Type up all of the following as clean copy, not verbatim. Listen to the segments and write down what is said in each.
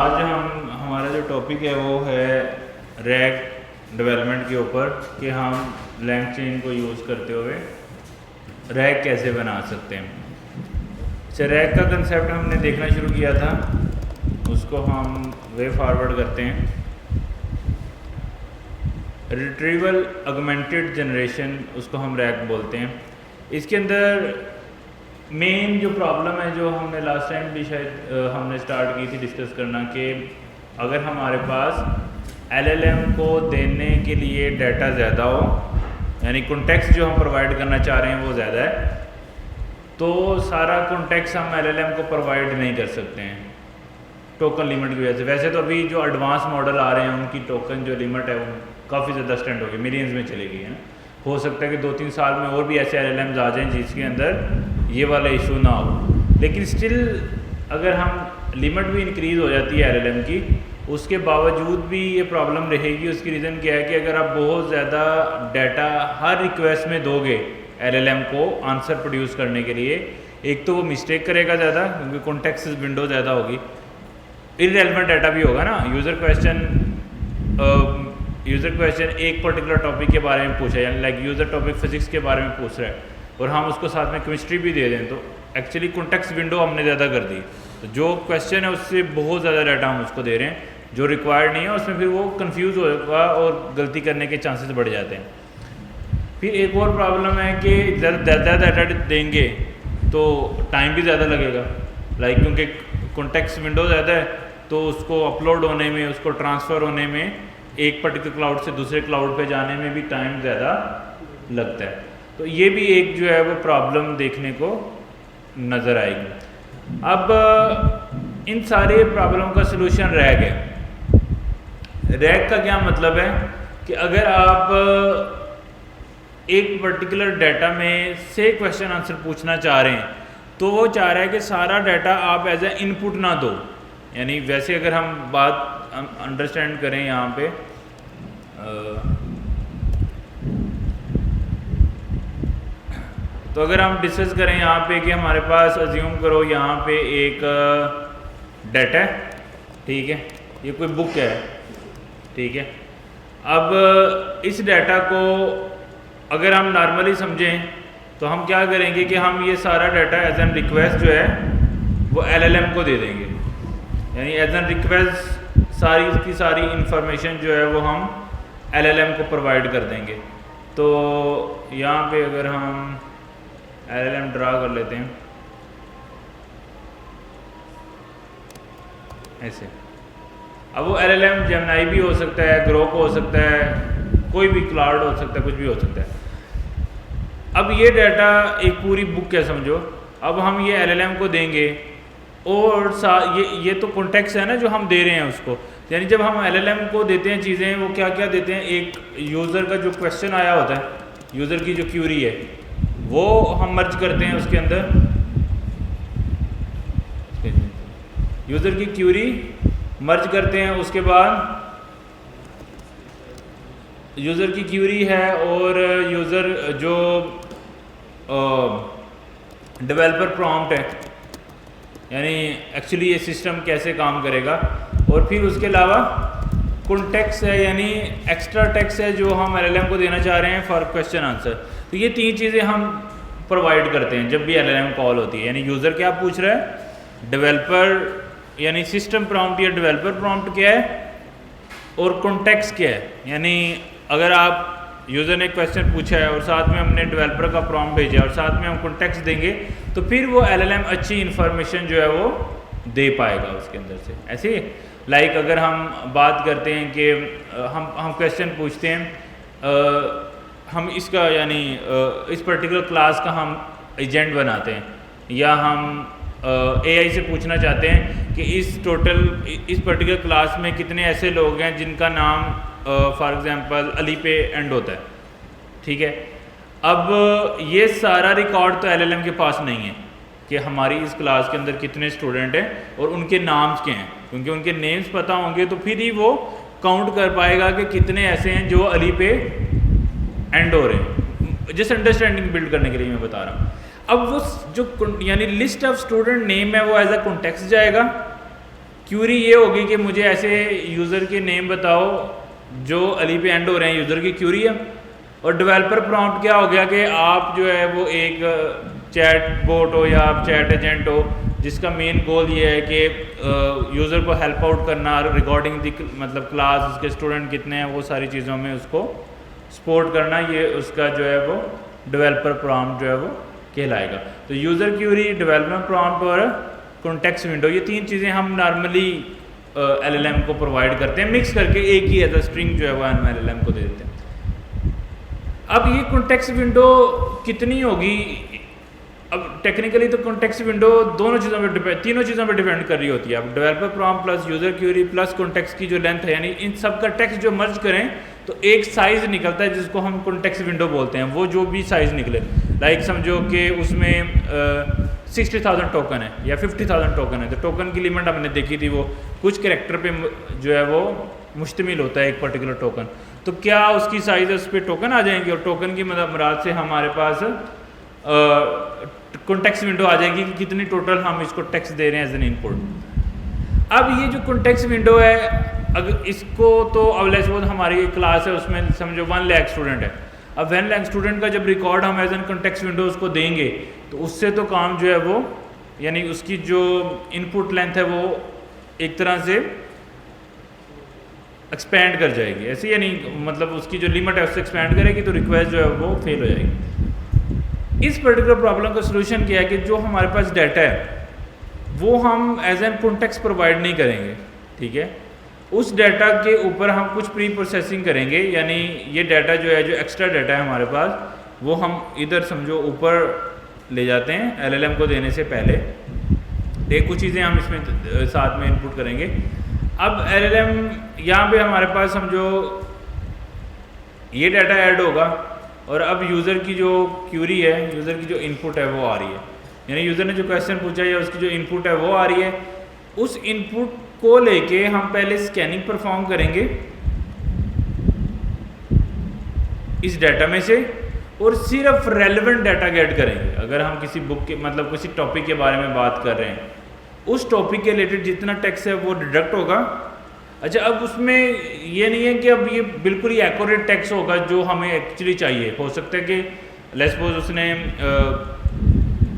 आज हमारा जो टॉपिक है वो है रैग डेवलपमेंट के ऊपर कि हम लैंग चेन को यूज़ करते हुए रैग कैसे बना सकते हैं। अच्छा, रैग का कंसेप्ट हमने देखना शुरू किया था, उसको हम वे फॉरवर्ड करते हैं। रिट्रीवल ऑगमेंटेड जनरेशन, उसको हम रैग बोलते हैं। इसके अंदर मेन जो प्रॉब्लम है, जो हमने लास्ट टाइम भी शायद हमने स्टार्ट की थी डिस्कस करना, कि अगर हमारे पास एलएलएम को देने के लिए डाटा ज़्यादा हो, यानी कॉन्टेक्स्ट जो हम प्रोवाइड करना चाह रहे हैं वो ज़्यादा है, तो सारा कॉन्टेक्स्ट हम एलएलएम को प्रोवाइड नहीं कर सकते हैं टोकन लिमिट की वजह से। वैसे तो अभी जो एडवांस मॉडल आ रहे हैं उनकी टोकन जो लिमिट है वो काफ़ी ज़्यादा स्टैंड होगी, मिलियंस में चलेगी है। हो सकता है कि 2-3 साल में और भी ऐसे एलएलएम्स आ जाएं जिसके अंदर ये वाला इशू ना हो, लेकिन स्टिल अगर हम लिमिट भी इंक्रीज़ हो जाती है एलएलएम की, उसके बावजूद भी ये प्रॉब्लम रहेगी। उसकी रीज़न क्या है कि अगर आप बहुत ज़्यादा डाटा हर रिक्वेस्ट में दोगे एलएलएम को आंसर प्रोड्यूस करने के लिए, एक तो वो मिस्टेक करेगा ज़्यादा क्योंकि कॉन्टेक्स्ट विंडो ज़्यादा होगी, इररेलेवेंट डाटा भी होगा ना। यूज़र क्वेश्चन एक पर्टिकुलर टॉपिक के बारे में पूछा, यानी लाइक यूज़र टॉपिक फिजिक्स के बारे में पूछ रहा है और हम उसको साथ में केमिस्ट्री भी दे दें, तो एक्चुअली कॉन्टेक्स्ट विंडो हमने ज़्यादा कर दी। तो जो क्वेश्चन है उससे बहुत ज़्यादा डाटा हम उसको दे रहे हैं जो रिक्वायर्ड नहीं है, उसमें फिर वो कंफ्यूज होगा और गलती करने के चांसेस बढ़ जाते हैं। फिर एक और प्रॉब्लम है कि ज़्यादा डाटा देंगे तो टाइम भी ज़्यादा लगेगा, लाइक क्योंकि कॉन्टेक्स्ट विंडो ज़्यादा है तो उसको अपलोड होने में, उसको ट्रांसफ़र होने में, एक पर्टिकुलर क्लाउड से दूसरे क्लाउड पे जाने में भी टाइम ज़्यादा लगता है। तो ये भी एक जो है वो प्रॉब्लम देखने को नज़र आएगी। अब इन सारे प्रॉब्लम का सलूशन रैग है। रैग का क्या मतलब है कि अगर आप एक पर्टिकुलर डाटा में से क्वेश्चन आंसर पूछना चाह रहे हैं तो वो चाह रहा है कि सारा डाटा आप एज ए इनपुट ना दो। यानी वैसे अगर हम बात अंडरस्टैंड करें यहाँ पे, तो अगर हम डिस्कस करें यहाँ पे कि हमारे पास अज्यूम करो यहाँ पे एक डाटा है, ठीक है, ये कोई बुक है, ठीक है। अब इस डाटा को अगर हम नॉर्मली समझें तो हम क्या करेंगे कि हम ये सारा डाटा एज एन रिक्वेस्ट जो है वो एलएलएम को दे देंगे, यानी एज एन रिक्वेस्ट सारी की सारी इंफॉर्मेशन जो है वो हम एलएलएम को प्रोवाइड कर देंगे। तो यहाँ पे अगर हम एलएलएम ड्रा कर लेते हैं ऐसे, अब वो एलएलएम जेमिनी भी हो सकता है, ग्रोक हो सकता है, कोई भी क्लाउड हो सकता है, कुछ भी हो सकता है। अब ये डाटा एक पूरी बुक है समझो, अब हम ये एलएलएम को देंगे और ये तो कॉन्टेक्स्ट है ना जो हम दे रहे हैं उसको, यानी जब हम एलएलएम को देते हैं चीज़ें, वो क्या क्या देते हैं, एक यूज़र का जो क्वेश्चन आया होता है, यूज़र की जो क्यूरी है वो हम मर्ज करते हैं उसके अंदर, यूज़र की क्यूरी मर्ज करते हैं। उसके बाद यूज़र की क्यूरी है और यूज़र जो डेवलपर प्रॉम्प्ट है, यानी एक्चुअली ये सिस्टम कैसे काम करेगा, और फिर उसके अलावा कॉन्टेक्स्ट है, यानी एक्स्ट्रा टेक्स्ट है जो हम एलएलएम को देना चाह रहे हैं फॉर क्वेश्चन आंसर। तो ये 3 चीज़ें हम प्रोवाइड करते हैं जब भी एलएलएम कॉल होती है। यानी यूज़र क्या पूछ रहा है, डेवलपर यानी सिस्टम प्रॉम्प्ट या डेवलपर प्रॉम्प्ट क्या है, और कॉन्टेक्स्ट क्या है। यानी अगर आप यूज़र ने क्वेश्चन पूछा है और साथ में हमने डेवलपर का प्रॉम्प्ट भेजा और साथ में हम कॉन्टेक्स्ट देंगे, तो फिर वो एलएलएम अच्छी इन्फॉर्मेशन जो है वो दे पाएगा उसके अंदर से। ऐसे लाइक अगर हम बात करते हैं कि हम क्वेश्चन पूछते हैं, हम इसका यानी इस पर्टिकुलर क्लास का हम एजेंट बनाते हैं, या हम एआई से पूछना चाहते हैं कि इस पर्टिकुलर क्लास में कितने ऐसे लोग हैं जिनका नाम फॉर एग्जांपल अली पे एंड होता है, ठीक है। अब ये सारा रिकॉर्ड तो एलएलएम के पास नहीं है कि हमारी इस क्लास के अंदर कितने स्टूडेंट हैं और उनके नाम्स क्या हैं, क्योंकि उनके नेम्स पता होंगे तो फिर ही वो काउंट कर पाएगा कि कितने ऐसे हैं जो अली पे एंड हो रहे हैं। जस्ट अंडरस्टैंडिंग बिल्ड करने के लिए मैं बता रहा हूँ। अब वो जो यानी लिस्ट ऑफ स्टूडेंट नेम है वो एज अ कॉन्टेक्स्ट जाएगा, क्यूरी ये होगी कि मुझे ऐसे यूज़र के नेम बताओ जो अली पे एंड हो रहे हैं, यूज़र की क्यूरी है। और डेवलपर प्रॉम्प्ट क्या हो गया कि आप जो है वो एक चैट बोट हो या आप चैट एजेंट हो जिसका मेन गोल ये है कि यूज़र को हेल्प आउट करना रिगार्डिंग दी मतलब क्लास, उसके स्टूडेंट कितने हैं, वो सारी चीज़ों में उसको सपोर्ट करना, ये उसका जो है वो डेवलपर प्रॉम्प्ट जो है वो कहलाएगा। तो यूज़र क्यूरी, डेवलपमेंट प्रॉम्प्ट और कॉन्टेक्स्ट विंडो, ये तीन चीज़ें हम नॉर्मली LLM को प्रोवाइड करते हैं, मिक्स करके एक ही एज अ स्ट्रिंग जो है वो हम LLM को दे देते हैं। अब ये कॉन्टेक्स्ट विंडो कितनी होगी? अब टेक्निकली तो कॉन्टेक्स्ट विंडो दोनों चीज़ों पे तीनों चीज़ों पे डिपेंड कर रही होती है। अब developer prompt plus user query plus context की जो लेंथ है, यानी इन सब का टेक्स्ट जो मर्ज करें तो एक साइज़ निकलता है जिसको हम कॉन्टेक्स्ट विंडो बोलते हैं। वो जो भी साइज़ निकले, लाइक समझो कि उसमें 60,000 टोकन है या 50,000 टोकन है, तो टोकन की लिमिट हमने देखी थी, वो कुछ कैरेक्टर पे जो है वो मुश्तमिल होता है एक पर्टिकुलर टोकन। तो क्या उसकी साइज़ उस पर टोकन आ जाएंगे और टोकन की मदद से हमारे पास कॉन्टेक्स्ट विंडो आ जाएगी कि कितनी टोटल हम इसको टेक्स्ट दे रहे हैं एज एन इनपुट। अब ये जो कॉन्टेक्स्ट विंडो है, अगर इसको तो अब लेट्स सपोज हमारी एक क्लास है, उसमें समझो 1 लाख स्टूडेंट है। अब 1 लाख स्टूडेंट का जब रिकॉर्ड हम एज एन कॉन्टेक्स्ट विंडो उसको देंगे तो उससे तो काम जो है वो, यानी उसकी जो इनपुट लेंथ है वो एक तरह से एक्सपेंड कर जाएगी, ऐसे यानी मतलब उसकी जो लिमिट है उससे एक्सपेंड करेगी तो रिक्वेस्ट जो है वो फेल हो जाएगी। इस पर्टिकुलर प्रॉब्लम का सोल्यूशन क्या है कि जो हमारे पास डाटा है वो हम एज एन कॉन्टेक्स्ट प्रोवाइड नहीं करेंगे, ठीक है। उस डाटा के ऊपर हम कुछ प्री प्रोसेसिंग करेंगे, यानी ये डाटा जो है, जो एक्स्ट्रा डाटा है हमारे पास, वो हम इधर समझो ऊपर ले जाते हैं LLM को देने से पहले। एक कुछ चीज़ें हम इसमें साथ में इनपुट करेंगे। अब LLM यहाँ पे हमारे पास समझो ये डाटा ऐड होगा और अब यूज़र की जो क्यूरी है, यूज़र की जो इनपुट है वो आ रही है, यानी यूज़र ने जो क्वेश्चन पूछा है या उसकी जो इनपुट है वो आ रही है। उस इनपुट को लेके हम पहले स्कैनिंग परफॉर्म करेंगे इस डाटा में से और सिर्फ रेलेवेंट डाटा गेट करेंगे। अगर हम किसी बुक के मतलब किसी टॉपिक के बारे में बात कर रहे हैं, उस टॉपिक के रिलेटेड जितना टेक्स्ट है वो डिडक्ट होगा। अच्छा, अब उसमें ये नहीं है कि अब ये बिल्कुल ही एक्यूरेट टेक्स्ट होगा जो हमें एक्चुअली चाहिए। हो सकता है कि लेट्स सपोज उसने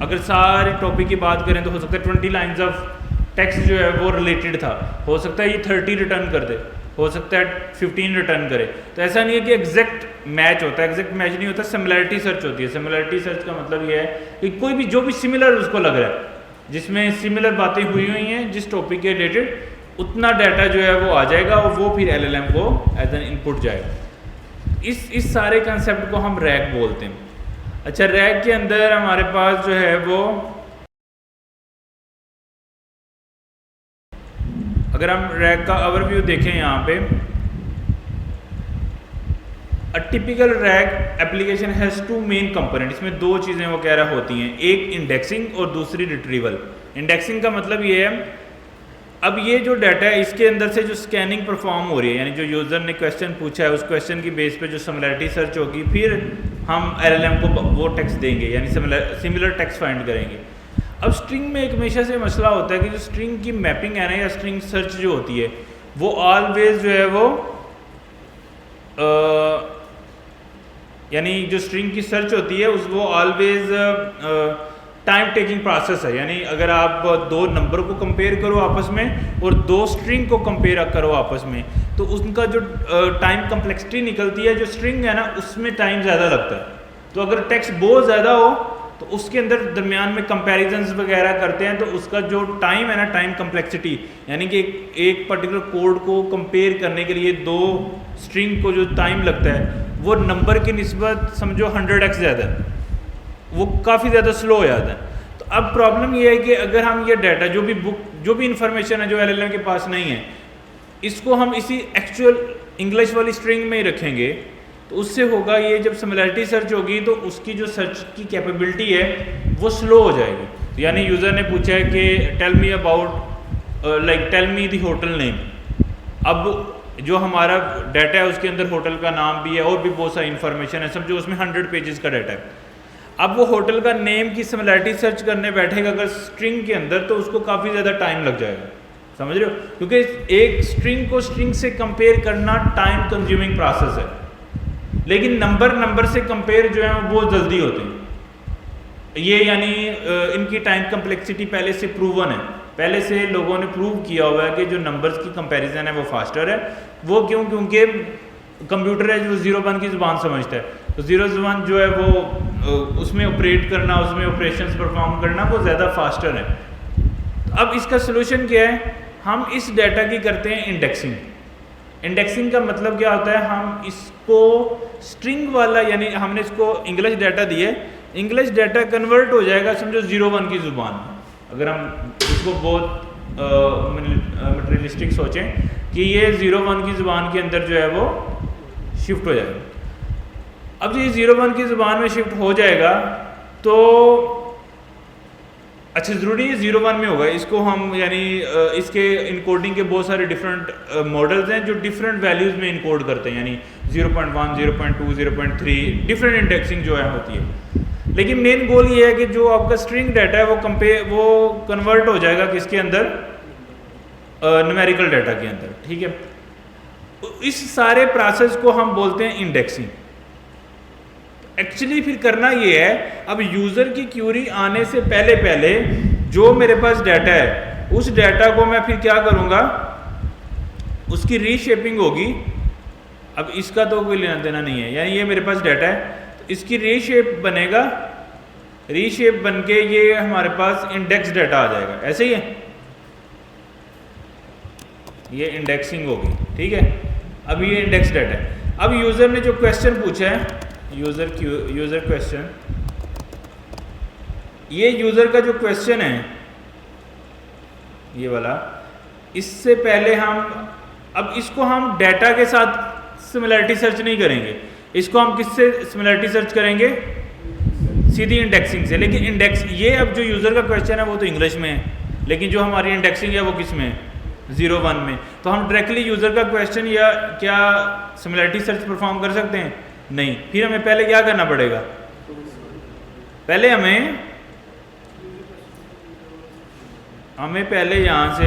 अगर सारे टॉपिक की बात करें तो हो सकता है 20 लाइन्स ऑफ टेक्स्ट जो है वो रिलेटेड था, हो सकता है ये 30 रिटर्न कर दे, हो सकता है 15 रिटर्न करे। तो ऐसा नहीं है कि एग्जैक्ट मैच होता है, एग्जैक्ट मैच नहीं होता, सिमिलरिटी सर्च होती है। सिमिलरिटी सर्च का मतलब ये है कि कोई भी जो भी सिमिलर उसको लग रहा है, जिसमें सिमिलर बातें हुई हैं जिस टॉपिक के रिलेटेड, उतना डाटा जो है वो आ जाएगा और वो फिर LLM को एज एन इनपुट जाएगा। इस सारे कंसेप्ट को हम रैक बोलते हैं। अच्छा, रैक के अंदर हमारे पास जो है वो, अगर हम रैक का ओवरव्यू देखें यहाँ पे, a typical rack application has 2 main component. इसमें 2 चीज़ें वो कह रहा होती हैं, एक इंडेक्सिंग और दूसरी रिट्रीवल। इंडेक्सिंग का मतलब ये है, अब ये जो डाटा है इसके अंदर से जो स्कैनिंग परफॉर्म हो रही है, यानी जो यूज़र ने क्वेश्चन पूछा है उस क्वेश्चन की बेस पे जो सिमिलरिटी सर्च होगी, फिर हम LLM को वो टेक्स्ट देंगे, यानी सिमिलर टेक्स्ट फाइंड करेंगे। अब स्ट्रिंग में एक हमेशा से मसला होता है कि जो स्ट्रिंग की मैपिंग है ना, या स्ट्रिंग सर्च जो होती है वो ऑलवेज जो है वो यानी जो स्ट्रिंग की सर्च होती है वो ऑलवेज टाइम टेकिंग प्रोसेस है। यानी अगर आप 2 नंबर को कंपेयर करो आपस में और 2 स्ट्रिंग को कंपेयर करो आपस में, तो उनका जो टाइम कम्प्लेक्सिटी निकलती है, जो स्ट्रिंग है ना उसमें टाइम ज़्यादा लगता है। तो अगर टेक्स्ट बहुत ज़्यादा हो तो उसके अंदर दरमियान में कंपैरिजंस वगैरह करते हैं, तो उसका जो टाइम है ना, टाइम कम्प्लेक्सिटी, यानी कि एक पर्टिकुलर कोड को कंपेयर करने के लिए 2 स्ट्रिंग को जो टाइम लगता है वो नंबर की निस्बत समझो 100x ज़्यादा है, वो काफ़ी ज़्यादा स्लो हो जाता है। तो अब प्रॉब्लम ये है कि अगर हम ये डाटा जो भी इंफॉर्मेशन है जो LLM के पास नहीं है, इसको हम इसी एक्चुअल इंग्लिश वाली स्ट्रिंग में ही रखेंगे, तो उससे होगा ये, जब सिमिलरिटी सर्च होगी तो उसकी जो सर्च की कैपेबिलिटी है वो स्लो हो जाएगी। तो यानी यूज़र ने पूछा है कि tell me about tell me the hotel name. अब जो हमारा डाटा है उसके अंदर होटल का नाम भी है और भी बहुत सारी इन्फॉर्मेशन है, समझो उसमें 100 पेजेस का डाटा है। अब वो होटल का नेम की सिमिलरिटी सर्च करने बैठेगा अगर स्ट्रिंग के अंदर, तो उसको काफ़ी ज़्यादा टाइम लग जाएगा। समझ रहे हो, क्योंकि एक स्ट्रिंग को स्ट्रिंग से कंपेयर करना टाइम कंज्यूमिंग प्रोसेस है, लेकिन नंबर से कंपेयर जो है वो जल्दी होते हैं। ये यानी इनकी टाइम कम्प्लेक्सिटी पहले से प्रूवन है, पहले से लोगों ने प्रूव किया हुआ है कि जो नंबर्स की कंपैरिजन है वो फास्टर है। वो क्यों? क्योंकि कंप्यूटर है जो 0-1 की ज़ुबान समझता है, तो 0-1 जो है वो उसमें ऑपरेट करना, उसमें ऑपरेशंस परफॉर्म करना वो ज़्यादा फास्टर है। अब इसका सोल्यूशन क्या है? हम इस डाटा की करते हैं इंडेक्सिंग। इंडेक्सिंग का मतलब क्या होता है? हम इसको स्ट्रिंग वाला, यानी हमने इसको इंग्लिश डाटा दिया है, इंग्लिश डाटा कन्वर्ट हो जाएगा समझो 0-1 की ज़ुबान में। अगर हम इसको बहुत मटेरियलिस्टिक सोचें कि ये 0-1 की ज़ुबान के अंदर जो है वो शिफ्ट हो जाएगा। अब ये 0-1 की ज़ुबान में शिफ्ट हो जाएगा तो अच्छा, ज़रूरी है 0-1 में होगा। इसको हम यानी इसके इनकोडिंग के बहुत सारे डिफरेंट मॉडल्स हैं जो डिफरेंट वैल्यूज़ में इनकोड करते हैं, यानी 0.1, 0.2, 0.3 डिफरेंट इंडेक्सिंग जो है होती है। लेकिन मेन गोल ये है कि जो आपका स्ट्रिंग डाटा है वो कन्वर्ट हो जाएगा किसके अंदर? न्यूमेरिकल डाटा के अंदर, ठीक है। इस सारे प्रोसेस को हम बोलते हैं इंडेक्सिंग। एक्चुअली फिर करना ये है, अब यूज़र की क्यूरी आने से पहले जो मेरे पास डाटा है उस डाटा को मैं फिर क्या करूँगा, उसकी रीशेपिंग होगी। अब इसका तो कोई लेना देना नहीं है, यानी ये मेरे पास डाटा है, इसकी रीशेप बनेगा, रीशेप बन के ये हमारे पास इंडेक्स डाटा आ जाएगा। ऐसे ही है, ये इंडेक्सिंग होगी, ठीक है। अब ये इंडेक्स डाटा है। अब यूज़र ने जो क्वेश्चन पूछा है, यूज़र क्वेश्चन, ये यूज़र का जो क्वेश्चन है ये वाला, इससे पहले अब इसको हम डाटा के साथ सिमिलरिटी सर्च नहीं करेंगे, इसको हम किससे सिमिलरिटी सर्च करेंगे? सीधी इंडेक्सिंग से। लेकिन इंडेक्स ये अब जो यूज़र का क्वेश्चन है वो तो इंग्लिश में है, लेकिन जो हमारी इंडेक्सिंग है वो किस में है? 0-1 में। तो हम डायरेक्टली यूज़र का क्वेश्चन या क्या सिमिलरिटी सर्च परफॉर्म कर सकते हैं? नहीं। फिर हमें पहले क्या करना पड़ेगा? पहले हमें पहले यहाँ से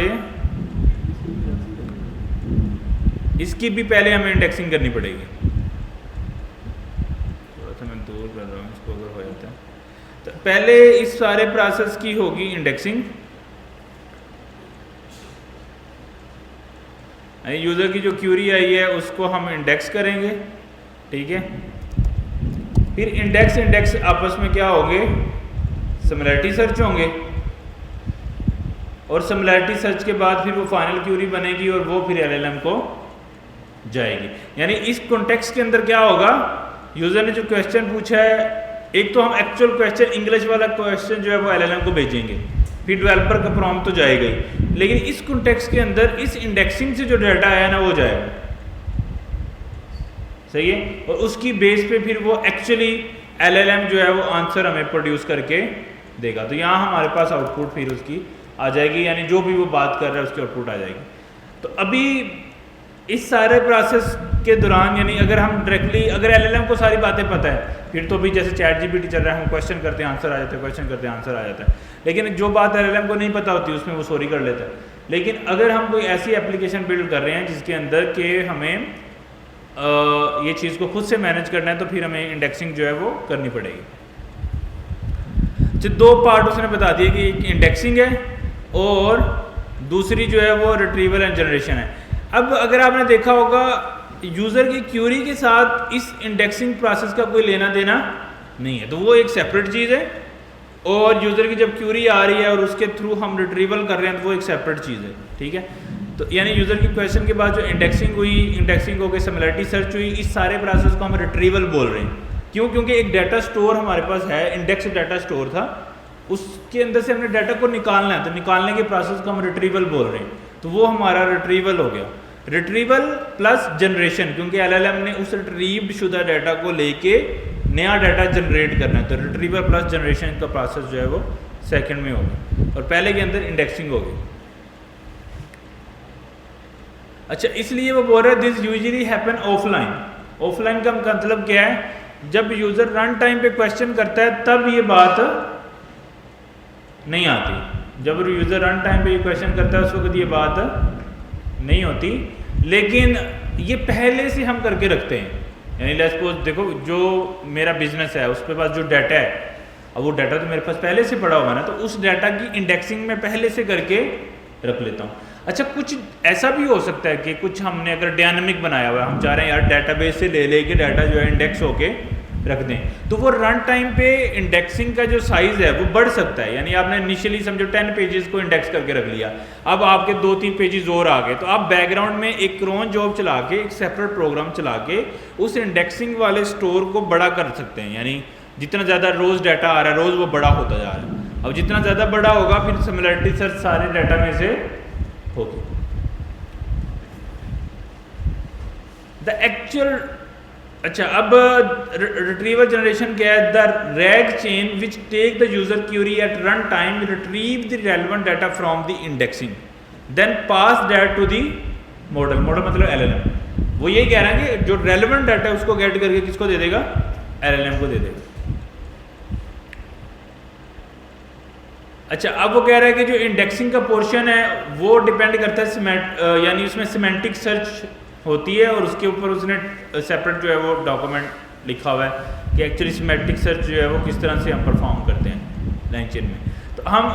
इसकी भी पहले हमें इंडेक्सिंग करनी पड़ेगी। थोड़ा सा मैं दूर कर रहा हूँ इसको, अगर हो जाता है तो पहले इस सारे प्रोसेस की होगी इंडेक्सिंग। यूज़र की जो क्यूरी आई है उसको हम इंडेक्स करेंगे, ठीक है। फिर इंडेक्स आपस में क्या होंगे? सिमिलरिटी सर्च होंगे, और सिमिलरिटी सर्च के बाद फिर वो फाइनल क्यूरी बनेगी और वो फिर एलएलएम को जाएगी। यानी इस कॉन्टेक्स्ट के अंदर क्या होगा? यूज़र ने जो क्वेश्चन पूछा है, एक तो हम एक्चुअल क्वेश्चन इंग्लिश वाला क्वेश्चन जो है वो एलएलएम को भेजेंगे, फिर डेवलपर का प्रॉम्प्ट तो जाएगा ही, लेकिन इस कॉन्टेक्स्ट के अंदर इस इंडेक्सिंग से जो डाटा आया ना वो जाएगा, सही है। और उसकी बेस पे फिर वो एक्चुअली एलएलएम जो है वो आंसर हमें प्रोड्यूस करके देगा। तो यहाँ हमारे पास आउटपुट फिर उसकी आ जाएगी, यानी जो भी वो बात कर रहा है उसकी आउटपुट आ जाएगी। तो अभी इस सारे प्रोसेस के दौरान, यानी अगर हम डायरेक्टली, अगर एलएलएम को सारी बातें पता है, फिर तो भी जैसे चैट जीपीटी चल रहा है, हम क्वेश्चन करते हैं आंसर आ जाता है, क्वेश्चन करते हैं आंसर आ जाता है। लेकिन जो बात एलएलएम को नहीं पता होती उसमें वो सॉरी कर लेता है। लेकिन अगर हम कोई ऐसी एप्लीकेशन बिल्ड कर रहे हैं जिसके अंदर के हमें ये चीज़ को खुद से मैनेज करना है, तो फिर हमें इंडेक्सिंग जो है वो करनी पड़ेगी। तो दो पार्ट उसने बता दिए कि एक इंडेक्सिंग है और दूसरी जो है वो रिट्रीवल एंड जनरेशन है। अब अगर आपने देखा होगा, यूज़र की क्यूरी के साथ इस इंडेक्सिंग प्रोसेस का कोई लेना देना नहीं है, तो वो एक सेपरेट चीज़ है। और यूज़र की जब क्यूरी आ रही है और उसके थ्रू हम रिट्रीवल कर रहे हैं तो वो एक सेपरेट चीज़ है, ठीक है। तो यानी यूज़र की क्वेश्चन के बाद जो इंडेक्सिंग हुई, इंडेक्सिंग होकर सिमिलरिटी सर्च हुई, इस सारे प्रोसेस को हम रिट्रीवल बोल रहे हैं। क्यों? क्योंकि एक डाटा स्टोर हमारे पास है, इंडेक्स डाटा स्टोर था, उसके अंदर से हमने डाटा को निकालना है, तो निकालने के प्रोसेस को हम रिट्रीवल बोल रहे हैं। तो वो हमारा रिट्रीवल हो गया। रिट्रीवल प्लस जनरेशन, क्योंकि एलएलएम ने उस रिट्रीव्ड शुदा डाटा को लेके नया डाटा जनरेट करना है, तो रिट्रीवल प्लस जनरेशन का प्रोसेस जो है वो सेकंड में होगा, और पहले के अंदर इंडेक्सिंग होगी। अच्छा, इसलिए वो बोल रहे हैं this usually happen offline. Offline का मतलब क्या है? जब यूज़र रन टाइम पे क्वेश्चन करता है तब ये बात नहीं आती। जब यूज़र रन टाइम पे ये क्वेश्चन करता है उस वक्त ये बात नहीं होती, लेकिन ये पहले से हम करके रखते हैं। यानी लेट्स सपोज देखो जो मेरा बिजनेस है उसके पास जो डाटा है, अब वो डाटा तो मेरे पास पहले से पड़ा होगा ना, तो उस डाटा की इंडेक्सिंग में पहले से करके रख लेता हूँ। अच्छा, कुछ ऐसा भी हो सकता है कि कुछ हमने अगर डायनामिक बनाया हुआ है, हम चाह रहे हैं यार डाटाबेस से ले लेके डाटा जो है इंडेक्स होके रख दें, तो वो रन टाइम पे इंडेक्सिंग का जो साइज़ है वो बढ़ सकता है। यानी आपने इनिशियली समझो 10 पेजेस को इंडेक्स करके रख लिया, अब आपके 2-3 पेजेस और आ गए, तो आप बैकग्राउंड में एक क्रोन जॉब चला के, एक सेपरेट प्रोग्राम चला के उस इंडेक्सिंग वाले स्टोर को बड़ा कर सकते हैं। यानी जितना ज़्यादा रोज़ डाटा आ रहा है रोज़ वो बड़ा होता जा रहा है। अब जितना ज़्यादा बड़ा होगा फिर सिमिलरिटी सर्च सारे डाटा में से होगी। द एक्चुअल, अच्छा अब रिट्रीवल जनरेशन क्या है? The RAG chain which take the user query at run time retrieve the relevant data from the indexing then pass that to the model. Model मतलब LLM. वो यही कह रहे हैं कि जो रेलेवेंट डाटा है उसको गेट करके किसको दे देगा? एलएलएम को दे देगा। अच्छा, अब वो कह रहा है कि जो इंडेक्सिंग का पोर्शन है वो डिपेंड करता है यानी उसमें सिमेंटिक सर्च होती है, और उसके ऊपर उसने सेपरेट जो है वो डॉक्यूमेंट लिखा हुआ है कि एक्चुअली सिमेंटिक सर्च जो है वो किस तरह से हम परफॉर्म करते हैं लैंगचेन में। तो हम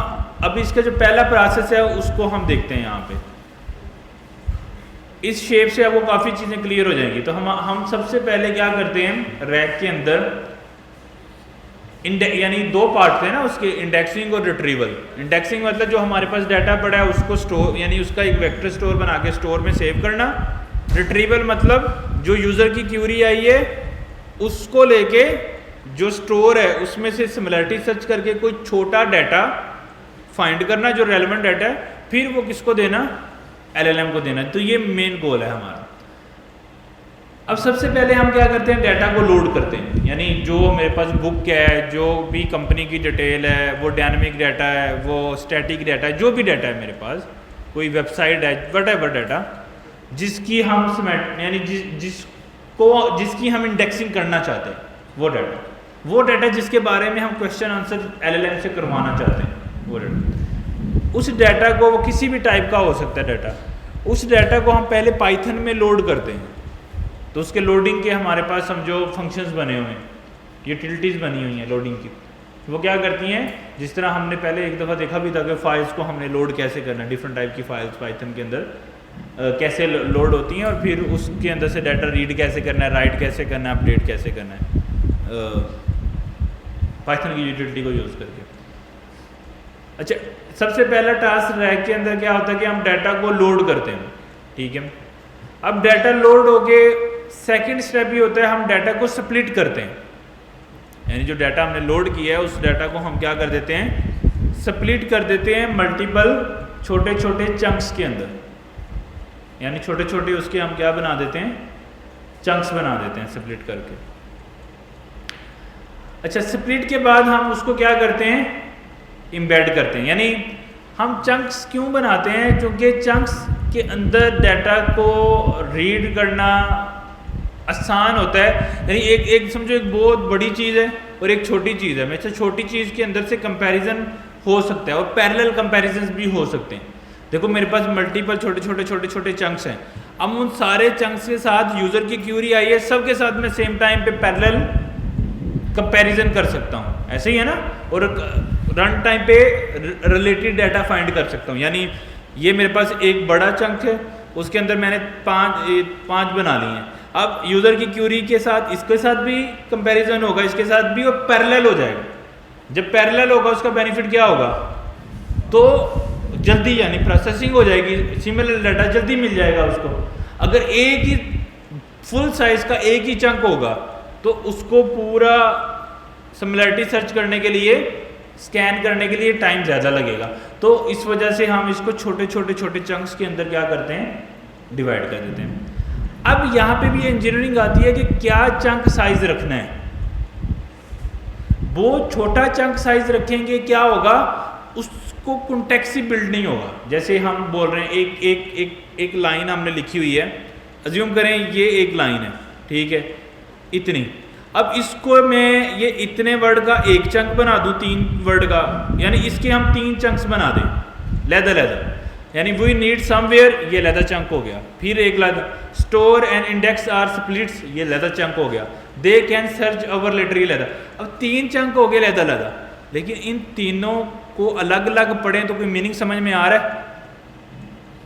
अभी इसका जो पहला प्रोसेस है उसको हम देखते हैं यहाँ पे। इस शेप से अब वो काफ़ी चीज़ें क्लियर हो जाएंगी। तो हम सबसे पहले क्या करते हैं, रैक के अंदर यानी 2 पार्ट थे ना उसके, इंडेक्सिंग और रिट्रीवल। इंडेक्सिंग मतलब जो हमारे पास डाटा पड़ा है उसको स्टोर, यानी उसका एक वेक्टर स्टोर बना के स्टोर में सेव करना। रिट्रीवल मतलब जो यूज़र की क्यूरी आई है उसको लेके जो स्टोर है उसमें से सिमिलरिटी सर्च करके कोई छोटा डाटा फाइंड करना जो रेलेवेंट डाटा है, फिर वो किसको देना? एलएलएम को देना। तो ये मेन गोल है हमारा। अब सबसे पहले हम क्या करते हैं, डाटा को लोड करते हैं। यानी जो मेरे पास बुक है, जो भी कंपनी की डिटेल है, वो डायनामिक डाटा है, वो स्टैटिक डाटा है, जो भी डाटा है मेरे पास, कोई वेबसाइट है, व्हाटएवर डाटा जिसकी हम यानी जिसकी हम इंडेक्सिंग करना चाहते हैं, वो डाटा जिसके बारे में हम क्वेश्चन आंसर एलएलएम से करवाना चाहते हैं, वो डाटा, उस डाटा को, वो किसी भी टाइप का हो सकता है डाटा, उस डाटा को हम पहले पाइथन में लोड करते हैं। तो उसके लोडिंग के हमारे पास समझो फंक्शंस बने हुए हैं, यूटिलिटीज़ बनी हुई हैं लोडिंग की। वो क्या करती हैं, जिस तरह हमने पहले एक दफ़ा देखा भी था कि फाइल्स को हमने लोड कैसे करना है, डिफरेंट टाइप की फाइल्स पाइथन के अंदर कैसे लोड होती हैं, और फिर उसके अंदर से डाटा रीड कैसे करना है, राइट कैसे करना है, अपडेट कैसे करना है पाइथन की यूटिलिटी को यूज़ करके। अच्छा, सबसे पहला टास्क रैक के अंदर क्या होता है कि हम डाटा को लोड करते हैं, ठीक है। अब डाटा लोड हो के सेकेंड स्टेप ये होता है हम डाटा को स्प्लिट करते हैं। यानी जो डाटा हमने लोड किया है उस डाटा को हम क्या कर देते हैं, स्प्लिट कर देते हैं मल्टीपल छोटे छोटे चंक्स के अंदर। यानी छोटे छोटे उसके हम क्या बना देते हैं, चंक्स बना देते हैं स्प्लिट करके। अच्छा, स्प्लिट के बाद हम उसको क्या करते हैं, एम्बेड करते हैं। यानी हम चंक्स क्यों बनाते हैं, क्योंकि चंक्स के अंदर डाटा को रीड करना आसान होता है। यानी एक समझो एक बहुत बड़ी चीज़ है और एक छोटी चीज़ है, वैसे छोटी चीज़ के अंदर से कंपैरिजन हो सकता है और पैरेलल कंपैरिजन भी हो सकते हैं। देखो मेरे पास मल्टीपल छोटे छोटे चंक्स हैं, अब उन सारे चंक्स के साथ यूज़र की क्यूरी आई है, सबके साथ मैं सेम टाइम पे पैरेलल कंपैरिजन कर सकता हूँ, ऐसे ही है ना। और रन टाइम पे रिलेटेड डाटा फाइंड कर सकता हूँ। यानी ये मेरे पास एक बड़ा चंक है, उसके अंदर मैंने पाँच बना लिए हैं। अब यूज़र की क्यूरी के साथ इसके साथ भी कंपैरिजन होगा, इसके साथ भी, और पैरेलल हो जाएगा। जब पैरेलल होगा उसका बेनिफिट क्या होगा, तो जल्दी यानी प्रोसेसिंग हो जाएगी, सिमिलर डाटा जल्दी मिल जाएगा उसको। अगर एक ही फुल साइज का एक ही चंक होगा तो उसको पूरा सिमिलरिटी सर्च करने के लिए, स्कैन करने के लिए टाइम ज़्यादा लगेगा। तो इस वजह से हम इसको छोटे छोटे चंक्स के अंदर क्या करते हैं, डिवाइड कर देते हैं। अब यहाँ पे भी इंजीनियरिंग आती है कि क्या चंक साइज रखना है। वो छोटा चंक साइज रखेंगे क्या होगा, उसको कॉन्टेक्स्ट बिल्ड नहीं होगा। जैसे हम बोल रहे हैं एक लाइन हमने लिखी हुई है, अज्यूम करें ये एक लाइन है, ठीक है, इतनी। अब इसको मैं ये इतने वर्ड का एक चंक बना दूं, 3 वर्ड का, यानी इसके हम 3 चंक्स बना दें। लैदा यानी वी नीड समवेयर, ये लैदा चंक हो गया। फिर एक लैदा store and index our splits, ये लैदा चंक हो गया। They can search over later, ये लैदा। अब 3 चंक हो गए लैदा। लेकिन इन तीनों को अलग अलग पढ़ें तो कोई मीनिंग समझ में आ रहा है?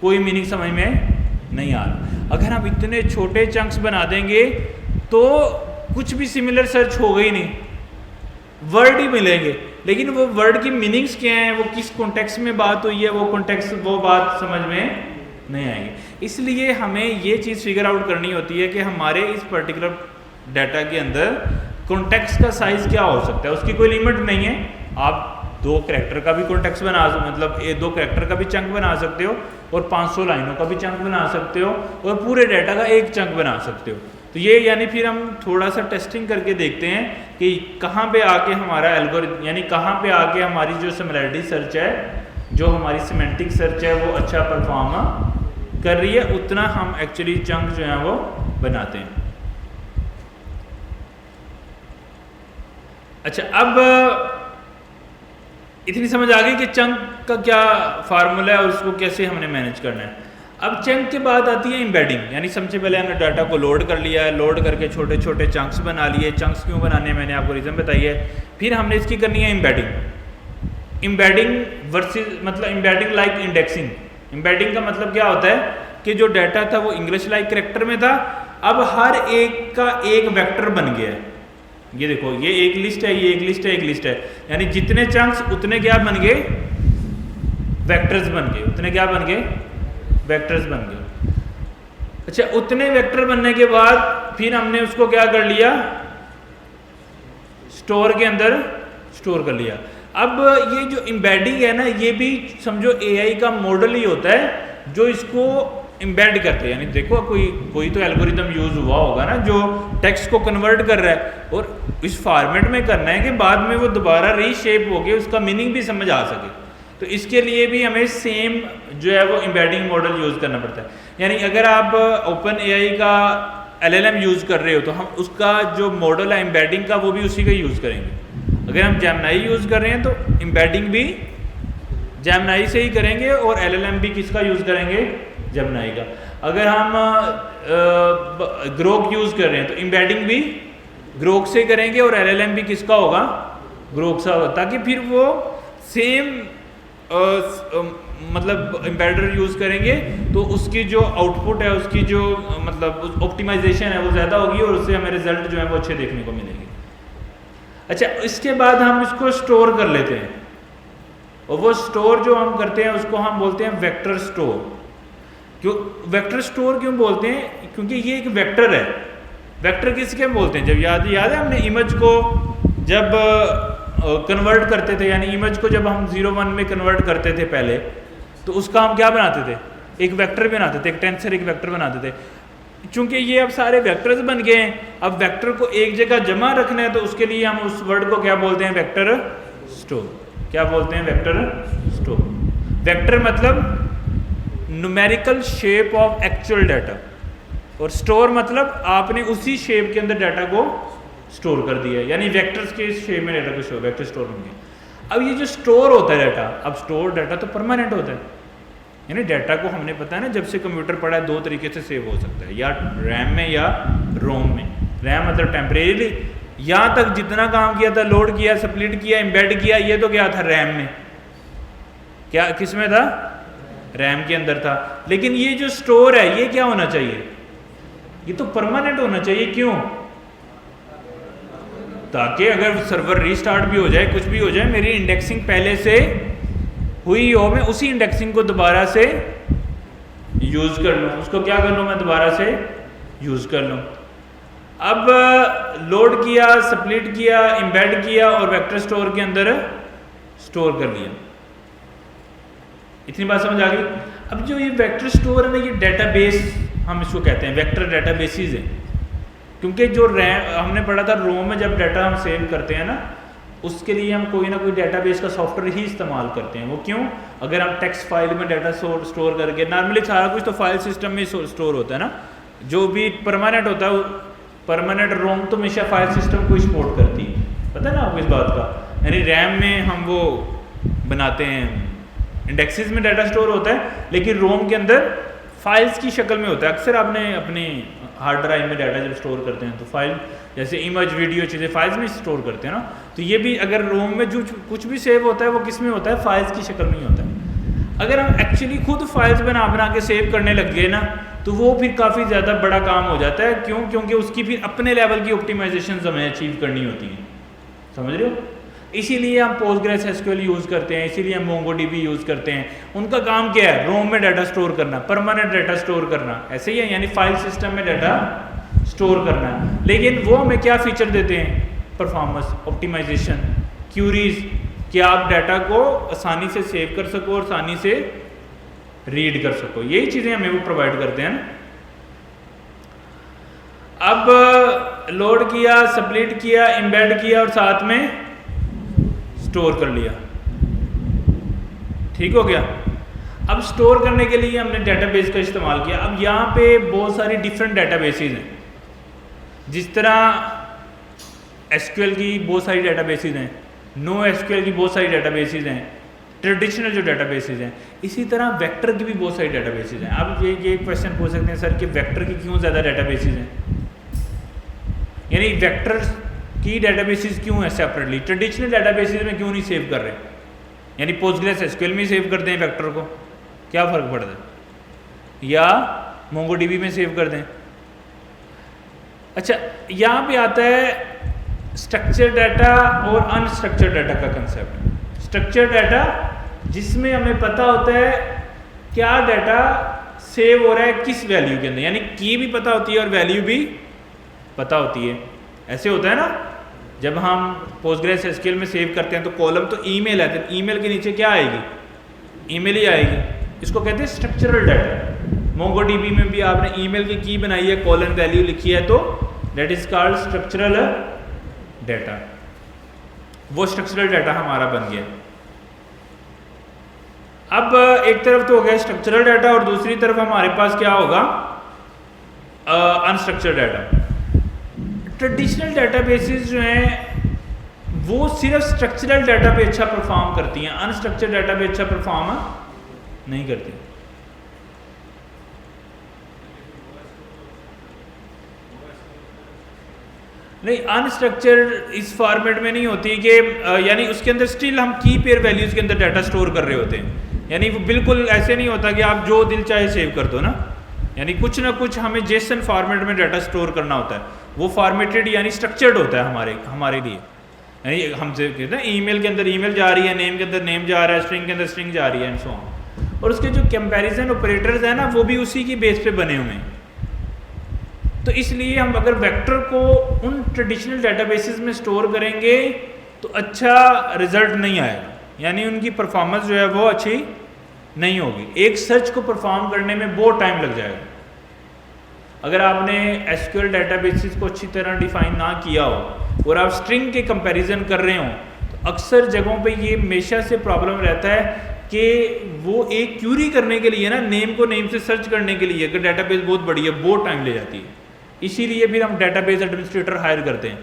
कोई मीनिंग समझ में नहीं आ रहा। अगर हम इतने छोटे चंक्स बना देंगे तो कुछ भी सिमिलर सर्च होगा ही नहीं, वर्ड ही मिलेंगे, लेकिन वो वर्ड की मीनिंग्स क्या हैं, वो किस कॉन्टेक्स्ट में बात हुई है, वो बात समझ में नहीं आएगी। इसलिए हमें ये चीज़ फिगर आउट करनी होती है कि हमारे इस पर्टिकुलर डाटा के अंदर कॉन्टेक्स्ट का साइज़ क्या हो सकता है, उसकी कोई लिमिट नहीं है। आप 2 कैरेक्टर का भी कॉन्टेक्स्ट बना, मतलब 2 कैरेक्टर का भी चंक बना सकते हो, और 500 लाइनों का भी चंक बना सकते हो, और पूरे डाटा का एक चंक बना सकते हो। तो ये यानी फिर हम थोड़ा सा टेस्टिंग करके देखते हैं कि कहाँ पे आके हमारा एल्गोरिथम, यानी कहाँ पे आके हमारी जो सिमिलैरिटी सर्च है, जो हमारी सिमेंटिक सर्च है, वो अच्छा परफॉर्म कर रही है, उतना हम एक्चुअली चंक जो है वो बनाते हैं। अच्छा, अब इतनी समझ आ गई कि चंक का क्या फार्मूला है और उसको कैसे हमने मैनेज करना है। अब चंक के बाद आती है एम्बेडिंग, यानी सबसे पहले हमने डाटा को लोड कर लिया है, लोड करके छोटे छोटे चंक्स बना लिए। चंक्स क्यों बनाने, मैंने आपको रीज़न बताई है। फिर हमने इसकी करनी है एम्बेडिंग। एम्बेडिंग वर्सेस, मतलब एम्बेडिंग लाइक इंडेक्सिंग। एम्बेडिंग का मतलब क्या होता है कि जो डाटा था वो इंग्लिश लाइक कैरेक्टर में था, अब हर एक का एक वेक्टर बन गया है। ये देखो, ये एक लिस्ट है, ये एक लिस्ट है, एक लिस्ट है, यानी जितने चंक्स उतने क्या बन गए, वेक्टर्स बन गए। उतने क्या बन गए, वेक्टर्स बन गए। अच्छा, उतने वेक्टर बनने के बाद फिर हमने उसको क्या कर लिया, स्टोर के अंदर स्टोर कर लिया। अब ये जो एम्बेडिंग है ना, ये भी समझो एआई का मॉडल ही होता है जो इसको एम्बेड करते हैं। यानी देखो, कोई तो एल्गोरिदम यूज हुआ होगा ना जो टेक्स्ट को कन्वर्ट कर रहा है, और इस फॉर्मेट में करना है कि बाद में वो दोबारा रीशेप होके उसका मीनिंग भी समझ आ सके। तो इसके लिए भी हमें सेम जो है वो एम्बेडिंग मॉडल यूज़ करना पड़ता है। यानी अगर आप ओपन एआई का एलएलएम यूज़ कर रहे हो तो हम उसका जो मॉडल है एम्बेडिंग का, वो भी उसी का यूज़ करेंगे। अगर हम जेमिनाई यूज़ कर रहे हैं तो एम्बेडिंग भी जेमिनाई से ही करेंगे, और एलएलएम भी किसका यूज़ करेंगे, जेमिनाई का। अगर हम ग्रोक यूज़ कर रहे हैं तो एम्बेडिंग भी ग्रोक से करेंगे, और एलएलएम भी किसका होगा, ग्रोक सा होगा, ताकि फिर वो सेम मतलब एम्बेडर यूज़ करेंगे तो उसकी जो आउटपुट है, उसकी जो मतलब ऑप्टिमाइजेशन है वो ज़्यादा होगी, और उससे हमें रिजल्ट जो है वो अच्छे देखने को मिलेंगे। अच्छा, इसके बाद हम इसको स्टोर कर लेते हैं, और वो स्टोर जो हम करते हैं उसको हम बोलते हैं वेक्टर स्टोर। क्यों वेक्टर स्टोर क्यों बोलते हैं, क्योंकि ये एक वेक्टर है। वेक्टर किसके बोलते हैं, जब याद है हमने इमेज को जब कन्वर्ट करते थे, यानी इमेज को जब हम 0-1 में कन्वर्ट करते थे पहले, तो उसका हम क्या बनाते थे, एक वेक्टर बनाते थे, एक टेंसर एक वेक्टर बनाते थे। चूंकि ये अब सारे वेक्टर्स बन गए हैं, अब वेक्टर को एक जगह जमा रखना है, तो उसके लिए हम उस वर्ड को क्या बोलते हैं, वेक्टर स्टोर। क्या बोलते हैं, वेक्टर स्टोर। वेक्टर मतलब numerical shape of actual data, और स्टोर मतलब आपने उसी शेप के अंदर डाटा को स्टोर कर दिया है, यानी वेक्टर्स के शेप में डाटा को स्टोर, वेक्टर स्टोर होंगे। अब ये जो स्टोर होता है डाटा, अब स्टोर डाटा तो परमानेंट होता है, यानी डाटा को हमने पता है ना, जब से कंप्यूटर पढ़ा है 2 तरीके से सेव हो सकता है, या रैम में या रोम में। रैम मतलब टेम्परेरी, यहाँ तक जितना काम किया था, लोड किया, स्प्लिट किया, एम्बेड किया, ये तो क्या था, रैम में। क्या किस में था, रैम के अंदर था। लेकिन ये जो स्टोर है ये क्या होना चाहिए, ये तो परमानेंट होना चाहिए। क्यों, ताकि अगर सर्वर रीस्टार्ट भी हो जाए, कुछ भी हो जाए, मेरी इंडेक्सिंग पहले से हुई हो, मैं उसी इंडेक्सिंग को दोबारा से यूज़ कर लूँ, उसको क्या कर लूँ, मैं दोबारा से यूज़ कर लूँ। अब लोड किया, स्प्लिट किया, एम्बेड किया, और वेक्टर स्टोर के अंदर स्टोर कर लिया। इतनी बात समझ आ गई। अब जो ये वेक्टर स्टोर है ना, ये डेटाबेस हम इसको कहते हैं, वेक्टर डेटाबेसेस हैं। क्योंकि जो रैम हमने पढ़ा था, रोम में जब डाटा हम सेव करते हैं ना, उसके लिए हम कोई ना कोई डेटाबेस का सॉफ्टवेयर ही इस्तेमाल करते हैं। वो क्यों, अगर हम टेक्स्ट फाइल में डाटा स्टोर करके, नॉर्मली सारा कुछ तो फाइल सिस्टम में स्टोर होता है ना, जो भी परमानेंट होता है, परमानेंट रोम तो हमेशा फाइल सिस्टम को सपोर्ट करती है, पता है ना आपको इस बात का। यानी रैम में हम वो बनाते हैं इंडेक्सेस में डाटा स्टोर होता है, लेकिन रोम के अंदर फाइल्स की शक्ल में होता है। अक्सर आपने अपनी हार्ड ड्राइव में डाटा जब स्टोर करते हैं तो फाइल जैसे इमेज वीडियो चीज़ें फाइल्स में स्टोर करते हैं ना, तो ये भी अगर रोम में जो कुछ भी सेव होता है वो किस में होता है, फाइल्स की शक्ल में ही होता है। अगर हम एक्चुअली खुद फाइल्स बना बना के सेव करने लग गए ना, तो वो फिर काफ़ी ज़्यादा बड़ा काम हो जाता है। क्यों? क्योंकि उसकी फिर अपने लेवल की ऑप्टिमाइजेशन हमें अचीव करनी होती है, समझ रहे हो। इसीलिए हम पोस्टग्रेस एसक्यूएल यूज़ करते हैं, इसीलिए हम मोंगोडीबी यूज़ करते हैं। उनका काम क्या है? रोम में डाटा स्टोर करना, परमानेंट डाटा स्टोर करना, ऐसे ही है, यानी फाइल सिस्टम में डाटा स्टोर करना। लेकिन वो हमें क्या फीचर देते हैं? परफॉर्मेंस ऑप्टिमाइजेशन, क्यूरीज, कि आप डाटा को आसानी से सेव कर सको और आसानी से रीड कर सको, यही चीज़ें हमें वो प्रोवाइड करते हैं। अब लोड किया, स्प्लिट किया, एम्बेड किया और साथ में स्टोर कर लिया, ठीक हो गया। अब स्टोर करने के लिए हमने डेटाबेस का इस्तेमाल किया। अब यहाँ पे बहुत सारी डिफरेंट डेटाबेसेस हैं, जिस तरह एसक्यूएल की बहुत सारी डेटाबेसेस हैं, नो एसक्यूएल की बहुत सारी डेटाबेसेस हैं, ट्रेडिशनल जो डेटाबेसेस हैं, इसी तरह वेक्टर की भी बहुत सारी डेटाबेसेस हैं। अब ये क्वेश्चन पूछ सकते हैं सर कि वेक्टर की क्यों ज़्यादा डेटाबेसेस हैं, यानी वेक्टर की डेटाबेसेस क्यों है सेपरेटली, ट्रेडिशनल डेटाबेसेस में क्यों नहीं सेव कर रहे, यानी पोस्टग्रेस एसक्यूएल में सेव करते हैं वेक्टर को, क्या फ़र्क पड़ता है, या मोंगोडीबी में सेव कर दें। अच्छा, यहाँ पे आता है स्ट्रक्चर डाटा और अनस्ट्रक्चर्ड डाटा का कंसेप्ट। स्ट्रक्चर डाटा जिसमें हमें पता होता है क्या डाटा सेव हो रहा है किस वैल्यू के अंदर, यानी की भी पता होती है और वैल्यू भी पता होती है। ऐसे होता है ना, जब हम पोस्टग्रेस एसक्यूएल में सेव करते हैं तो कॉलम तो ईमेल है, तो ईमेल के नीचे क्या आएगी, ईमेल ही आएगी, इसको कहते हैं स्ट्रक्चरल डाटा। मोंगोडीबी में भी आपने ईमेल की की बनाई है, कॉलन वैल्यू लिखी है, तो that is called structural data. वो स्ट्रक्चरल डाटा हमारा बन गया। अब एक तरफ तो हो गया स्ट्रक्चरल डाटा और दूसरी तरफ हमारे पास क्या होगा, अनस्ट्रक्चर्ड डाटा। ट्रेडिशनल डेटाबेसेस जो हैं वो सिर्फ स्ट्रक्चरल डाटा पे अच्छा परफॉर्म करती हैं, अनस्ट्रक्चर्ड डाटा पे अच्छा परफॉर्म नहीं करती। नहीं, अनस्ट्रक्चर्ड इस फॉर्मेट में नहीं होती कि यानी उसके अंदर स्टिल हम की पेयर वैल्यूज के अंदर डाटा स्टोर कर रहे होते हैं, यानी वो बिल्कुल ऐसे नहीं होता कि आप जो दिल चाहे सेव कर दो ना, यानी कुछ ना कुछ हमें जेसन फॉर्मेट में डाटा स्टोर करना होता है। वो फॉर्मेटेड यानी स्ट्रक्चर्ड होता है हमारे लिए, यानी हमसे कहते हैं ईमेल के अंदर ईमेल जा रही है, नेम के अंदर नेम जा रहा है, स्ट्रिंग के अंदर स्ट्रिंग जा रही है एंड सो ऑन। और उसके जो कंपैरिजन ऑपरेटर्स हैं ना, वो भी उसी की बेस पे बने हुए हैं। तो इसलिए हम अगर वेक्टर को उन ट्रेडिशनल डेटाबेसेस में स्टोर करेंगे तो अच्छा रिजल्ट नहीं आएगा, यानी उनकी परफॉर्मेंस जो है वो अच्छी नहीं होगी। एक सर्च को परफॉर्म करने में बहुत टाइम लग जाएगा। अगर आपने एसक्यूएल डेटाबेसेस को अच्छी तरह डिफाइन ना किया हो और आप स्ट्रिंग के कंपैरिजन कर रहे हो, तो अक्सर जगहों पे ये हमेशा से प्रॉब्लम रहता है कि वो एक क्यूरी करने के लिए ना, नेम को नेम से सर्च करने के लिए अगर डेटाबेस बहुत बड़ी है बहुत टाइम ले जाती है। इसीलिए फिर हम डेटाबेस एडमिनिस्ट्रेटर हायर करते हैं,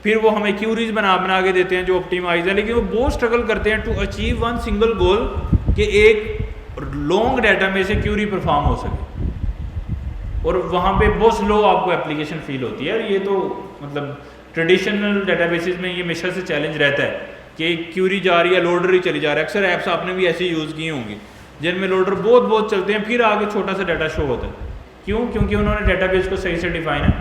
फिर वो हमें क्यूरीज बना के देते हैं जो ऑप्टिमाइज है, लेकिन वो बहुत स्ट्रगल करते हैं to achieve one single goal कि एक लॉन्ग डाटा में से क्यूरी परफॉर्म हो सके, और वहाँ पे बहुत स्लो आपको एप्लीकेशन फील होती है। और ये तो मतलब ट्रेडिशनल डेटाबेसेस में ये हमेशा से चैलेंज रहता है कि क्यूरी जा रही है, लोडर ही चली जा रहा है। अक्सर ऐप्स आपने भी ऐसे यूज़ किए होंगी जिनमें लोडर बहुत चलते हैं, फिर आगे छोटा सा डाटा शो होता है। क्यों? क्योंकि उन्होंने डेटाबेस को सही से डिफाइन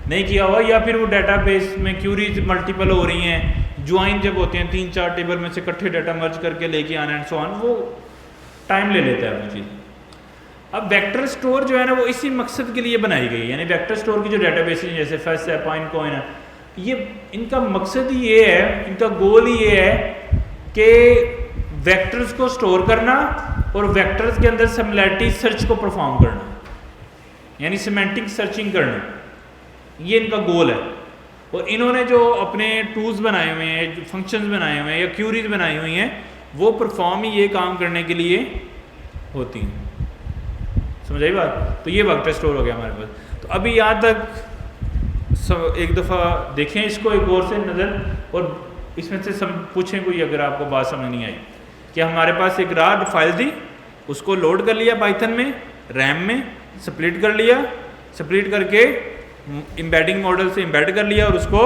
नहीं किया हुआ, या फिर वो डेटाबेस में क्यूरीज मल्टीपल हो रही हैं, ज्वाइन जब होते हैं 3-4 टेबल में से इकट्ठे डाटा मर्ज करके लेके आना एंड सो ऑन, वो टाइम ले लेता है वो चीज़। अब वेक्टर स्टोर जो है ना, वो इसी मकसद के लिए बनाई गई है, यानी वेक्टर स्टोर की जो डेटाबेस है जैसे फेस है, पॉइंट कोइन है, ये इनका मकसद ही ये है, इनका गोल ही ये है कि वेक्टर्स को स्टोर करना और वेक्टर्स के अंदर सिमिलैरिटी सर्च को परफॉर्म करना, यानी सिमेंटिक सर्चिंग करना, ये इनका गोल है। और इन्होंने जो अपने टूल्स बनाए हुए हैं, जो फंक्शंस बनाए हुए हैं या क्यूरीज बनाई हुई हैं, वो परफॉर्म ही ये काम करने के लिए होती हैं। समझ आई बात? तो ये वेक्टर स्टोर हो गया हमारे पास। तो अभी यहाँ तक एक दफ़ा देखें इसको एक और से नज़र, और इसमें से पूछें कोई अगर आपको बात समझ नहीं आई। कि हमारे पास एक रार फाइल थी, उसको लोड कर लिया पाइथन में, रैम में स्प्लिट कर लिया, स्प्लिट करके एम्बेडिंग मॉडल से एम्बेड कर लिया और उसको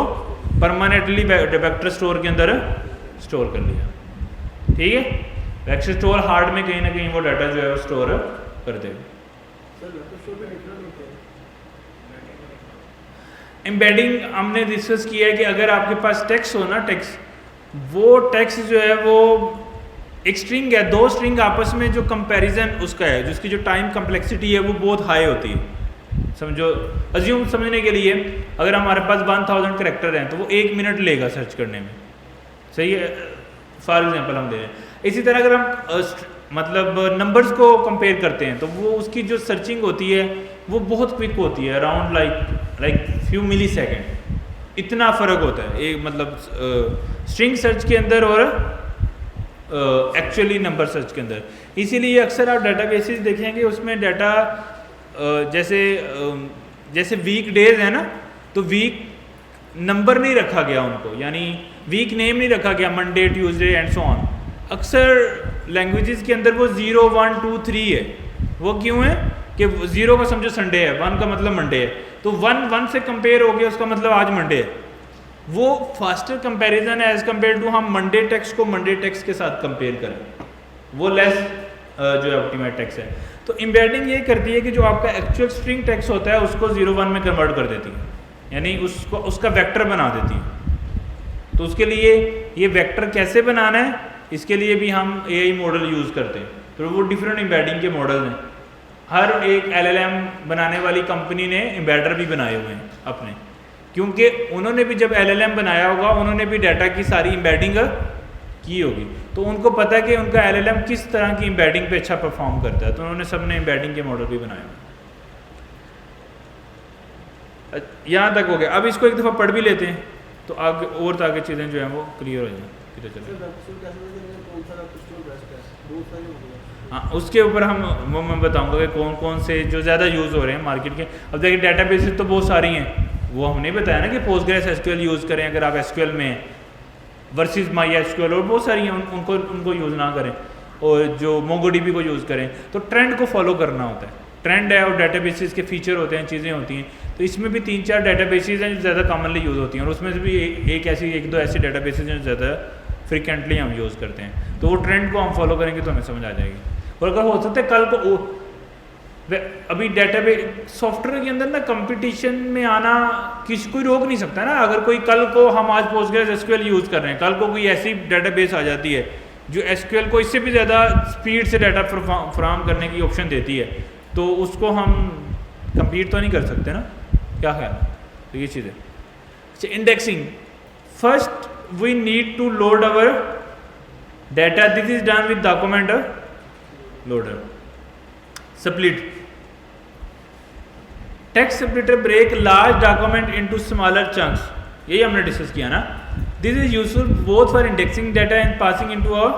परमानेंटली वेक्टर स्टोर के अंदर स्टोर कर लिया। ठीक है, वेक्टर स्टोर हार्ड में कहीं ना कहीं वो डाटा जो है वो स्टोर कर देगा। एम्बेडिंग हमने डिस्कस किया है कि अगर आपके पास टेक्स्ट हो ना, टेक्स्ट, वो टेक्स्ट जो है वो एक स्ट्रिंग है, दो स्ट्रिंग आपस में जो कंपैरिजन उसका है, जिसकी जो टाइम कम्प्लेक्सिटी है वो बहुत हाई होती है। समझो, अज्यूम समझने के लिए अगर हमारे पास 1000 कैरेक्टर हैं तो वो 1 मिनट लेगा सर्च करने में, सही है, फॉर एग्जांपल हम दे रहे हैं। इसी तरह अगर हम मतलब नंबर्स को कंपेयर करते हैं तो वो उसकी जो सर्चिंग होती है वो बहुत क्विक होती है, अराउंड लाइक फ्यू मिली सेकेंड, इतना फ़र्क होता है एक मतलब स्ट्रिंग सर्च के अंदर और एक्चुअली नंबर सर्च के अंदर। इसीलिए अक्सर आप डाटाबेसेस देखेंगे उसमें डाटा जैसे वीक डेज है ना, तो वीक नंबर नहीं रखा गया उनको, यानी वीक नेम नहीं रखा गया, Monday, Tuesday and so on. अक्सर लैंग्वेजेस के अंदर वो 0, 1, 2, 3 है। वो क्यों है कि 0 का समझो संडे है, 1 का मतलब मंडे है, तो 1 से कंपेयर हो गया, उसका मतलब आज मंडे है। वो फास्टर कंपैरिजन है एज कम्पेयर टू हम मंडे टेक्स्ट को मंडे टेक्स्ट के साथ कंपेयर करें, वो लेस जो है ऑप्टिमाइज टेक्स्ट है। तो एम्बेडिंग ये करती है कि जो आपका एक्चुअल स्ट्रिंग टेक्स्ट होता है उसको 0, 1 में कन्वर्ट कर देती है, यानी उसको उसका वेक्टर बना देती है। तो उसके लिए ये वेक्टर कैसे बनाना है, इसके लिए भी हम AI मॉडल यूज़ करते हैं। तो वो डिफरेंट एम्बेडिंग के मॉडल हैं। हर एक LLM बनाने वाली कंपनी ने एम्बेडर भी बनाए हुए हैं अपने, क्योंकि उन्होंने भी जब LLM बनाया होगा उन्होंने भी डाटा की सारी एम्बेडिंग की होगी, तो उनको पता है कि उनका LLM किस तरह की एम्बेडिंग पे अच्छा परफॉर्म करता है, तो उन्होंने सबने एम्बेडिंग के मॉडल भी बनाए हुए। यहाँ तक हो गया। अब इसको एक दफ़ा पढ़ भी लेते हैं तो आगे और तो आगे चीज़ें जो हैं वो क्लियर हो जाएँ। किधर चले? हाँ, उसके ऊपर वो मैं बताऊंगा कि कौन कौन से जो ज़्यादा यूज़ हो रहे हैं मार्केट के। अब देखिए डेटाबेसेस तो बहुत सारी हैं, वो हमने बताया ना कि पोस्टग्रेस SQL यूज़ करें अगर आप SQL में, वर्सेस MySQL, और बहुत सारी हैं, उनको यूज़ ना करें, और जो MongoDB को यूज़ करें। तो ट्रेंड को फॉलो करना होता है, ट्रेंड है और डेटाबेसेस के फीचर होते हैं, चीज़ें होती हैं। तो इसमें भी 3-4 डेटाबेसेस हैं जो ज़्यादा कॉमनली यूज़ होती हैं, और उसमें से भी एक दो ऐसी डेटाबेसेस हैं जो ज़्यादा फ्रिक्वेंटली हम यूज़ करते हैं। तो वो ट्रेंड को हम फॉलो करेंगे तो हमें समझ आ जाएगी। और अगर हो सकता है कल को अभी डेटाबेस सॉफ्टवेयर के अंदर ना कंपटीशन में आना किसी कोई रोक नहीं सकता ना। अगर कोई कल को हम आज पोस्टग्रेस SQL यूज़ कर रहे हैं, कल को कोई ऐसी डेटाबेस आ जाती है जो SQL को इससे भी ज़्यादा स्पीड से डाटा फराहम करने की ऑप्शन देती है, तो उसको हम कम्पीट तो नहीं कर सकते ना, क्या ख्याल है? तो ये चीज़ है। अच्छा, indexing, first we need to load our data, this is done with document loader. Split, text splitter break large document into smaller chunks, यही हमने डिस्कस किया ना। This is useful both for indexing data and passing into a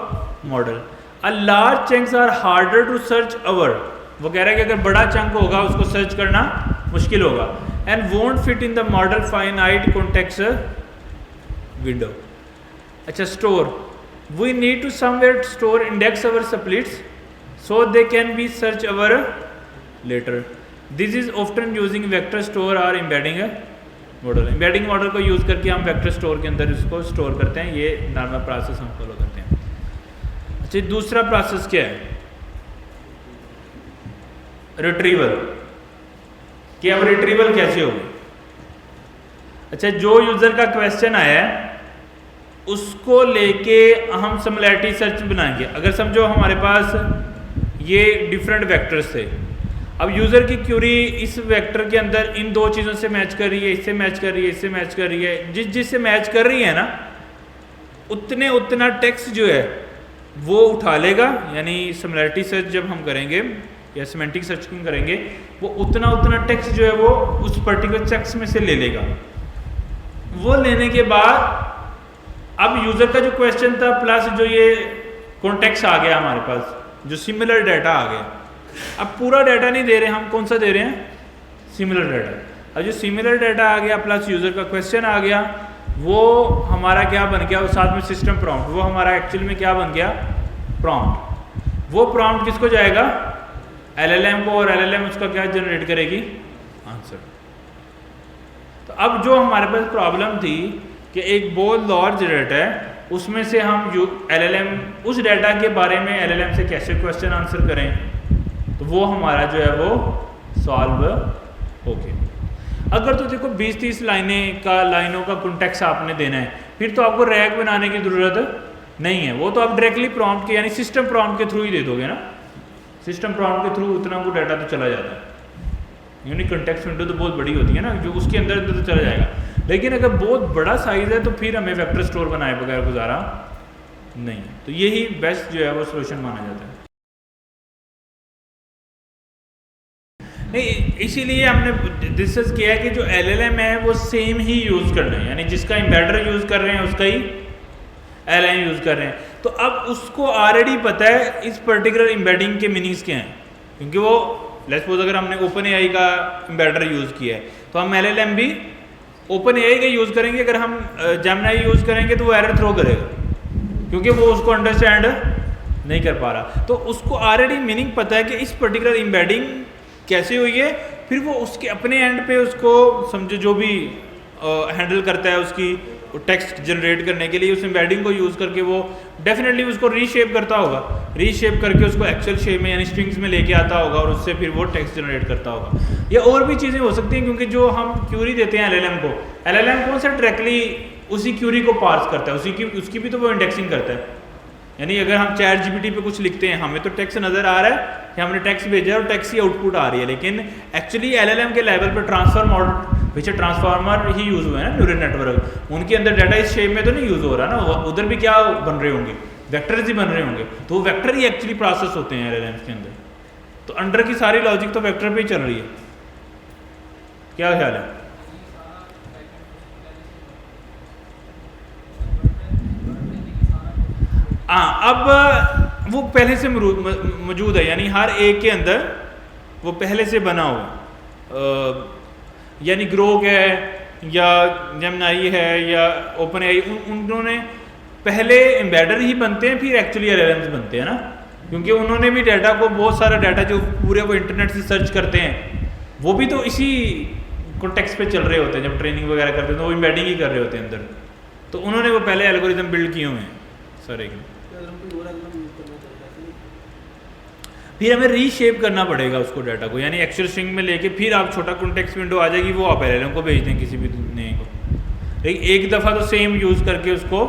model. A large chunks are harder to search over, वो कह रहा है कि अगर बड़ा चंक होगा उसको सर्च करना मुश्किल होगा, and won't fit in the model finite context window. अच्छा, store, we need to somewhere store index our splits so they can be search our later. This is often using vector store or embedding a model. Embedding model को use करके हम vector store के अंदर इसको store करते हैं, ये normal process हम फॉलो करते हैं। अच्छा, दूसरा प्रोसेस क्या है? रिट्रीवल, कि अब रिट्रीवल कैसे होगी? अच्छा, जो यूज़र का क्वेश्चन आया है उसको लेके हम सिमिलैरिटी सर्च बनाएंगे। अगर समझो हमारे पास ये डिफरेंट वेक्टर्स थे, अब यूज़र की क्यूरी इस वेक्टर के अंदर इन दो चीज़ों से मैच कर रही है, इससे मैच कर रही है, इससे मैच कर रही है, जिससे मैच कर रही है ना उतना टेक्स्ट जो है वो उठा लेगा, यानी सिमिलैरिटी सर्च जब हम करेंगे या सिमेंटिक सर्चिंग करेंगे वो उतना टेक्स्ट जो है वो उस पर्टिकुलर टेक्स्ट में से ले लेगा। वो लेने के बाद अब यूज़र का जो क्वेश्चन था प्लस जो ये कॉन्टेक्स्ट आ गया हमारे पास, जो सिमिलर डाटा आ गया। अब पूरा डाटा नहीं दे रहे हम, कौन सा दे रहे हैं? Similar data. अब जो सिमिलर डाटा आ गया प्लस यूज़र का क्वेश्चन आ गया, वो हमारा क्या बन गया? और साथ में सिस्टम प्रॉम्प्ट, वो हमारा एक्चुअल में क्या बन गया? प्रॉम्प्ट। वो प्रॉम्प्ट किसको जाएगा? LLM को, और LLM उसका क्या जनरेट करेगी? आंसर। तो अब जो हमारे पास प्रॉब्लम थी कि एक बहुत लार्ज डाटा है, उसमें से हम LLM उस डाटा के बारे में LLM से कैसे क्वेश्चन आंसर करें, तो वो हमारा जो है वो सॉल्व हो गया। अगर तो देखो 20-30 लाइनों का कॉन्टेक्स्ट आपने देना है, फिर तो आपको रैग बनाने की ज़रूरत नहीं है, वो तो आप डायरेक्टली प्रॉम्प्ट के यानी सिस्टम प्रॉम्प्ट के थ्रू ही दे दोगे ना। सिस्टम प्रॉम्प्ट के थ्रू उतना वो डाटा तो चला जाता है, यूनिक कॉन्टेक्स्ट विंडो तो बहुत बड़ी होती है ना, जो उसके अंदर तो चला जाएगा। लेकिन अगर बहुत बड़ा साइज़ है तो फिर हमें वेक्टर स्टोर बनाए बगैर गुजारा नहीं है। तो यही बेस्ट जो है वो सोल्यूशन माना जाता है। नहीं, इसीलिए हमने डिस्कस किया है कि जो LLM है वो सेम ही यूज़ कर रहे हैं, यानी जिसका एम्बेडर यूज़ कर रहे हैं उसका ही LLM यूज़ कर रहे हैं। तो अब उसको ऑलरेडी पता है इस पर्टिकुलर एम्बेडिंग के मीनिंग्स क्या हैं, क्योंकि वो लेट्स सपोज अगर हमने OpenAI का एम्बेडर यूज़ किया है तो हम LLM भी OpenAI का यूज़ करेंगे। अगर हम Gemini यूज़ करेंगे तो वो एरर थ्रो करेगा, क्योंकि वो उसको अंडरस्टैंड नहीं कर पा रहा। तो उसको ऑलरेडी मीनिंग पता है कि इस पर्टिकुलर एम्बेडिंग कैसे हुई है, फिर वो उसके अपने एंड पे उसको समझो जो भी हैंडल करता है उसकी टेक्स्ट जनरेट करने के लिए, उस एम्बेडिंग को यूज़ करके वो डेफिनेटली उसको रीशेप करता होगा, रीशेप करके उसको एक्सेल शेप में यानी स्ट्रिंग्स में लेके आता होगा और उससे फिर वो टेक्स्ट जनरेट करता होगा। या और भी चीज़ें हो सकती हैं, क्योंकि जो हम क्यूरी देते हैं LLM को से डायरेक्टली उसी क्यूरी को पार्स करता है, उसकी भी तो वो इंडेक्सिंग करता है। यानी अगर हम ChatGPT पे कुछ लिखते हैं, हमें तो टेक्स्ट नज़र आ रहा है कि हमने टेक्स्ट भेजा और टेक्स्ट की आउटपुट आ रही है, लेकिन एक्चुअली LLM के लेवल पर ट्रांसफर मॉडल पीछे ट्रांसफार्मर ही यूज़ हुए हैं ना, न्यूरल नेटवर्क, उनके अंदर डाटा इस शेप में तो नहीं यूज़ हो रहा ना, उधर भी क्या बन रहे होंगे, वेक्टर्स ही बन रहे होंगे। तो वो वेक्टर ही एक्चुअली प्रोसेस होते हैं LLM के अंदर। तो अंडर की सारी लॉजिक तो वेक्टर पे ही चल रही है। क्या ख्याल है? हाँ, अब वो पहले से मौजूद है, यानी हर एक के अंदर वो पहले से बना हुआ, यानी ग्रोक है या जेमिनी है या OpenAI, उन्होंने पहले एम्बेडर ही बनते हैं, फिर एक्चुअली LLMs बनते हैं ना, क्योंकि उन्होंने भी डाटा को, बहुत सारा डाटा जो पूरे वो इंटरनेट से सर्च करते हैं, वो भी तो इसी कॉन्टेक्स्ट पे चल रहे होते हैं। जब ट्रेनिंग वगैरह करते हैं तो वो एम्बेडिंग ही कर रहे होते हैं अंदर, तो उन्होंने वो पहले एल्गोरिथम बिल्ड किए हुए हैं सारे के। फिर हमें रीशेप करना पड़ेगा उसको डाटा को, यानी एक्चुअल स्ट्रिंग में लेके फिर आप छोटा कॉन्टेक्स्ट विंडो आ जाएगी, वो आप LLM को भेज दें किसी भी नए को। लेकिन एक दफ़ा तो सेम यूज़ करके उसको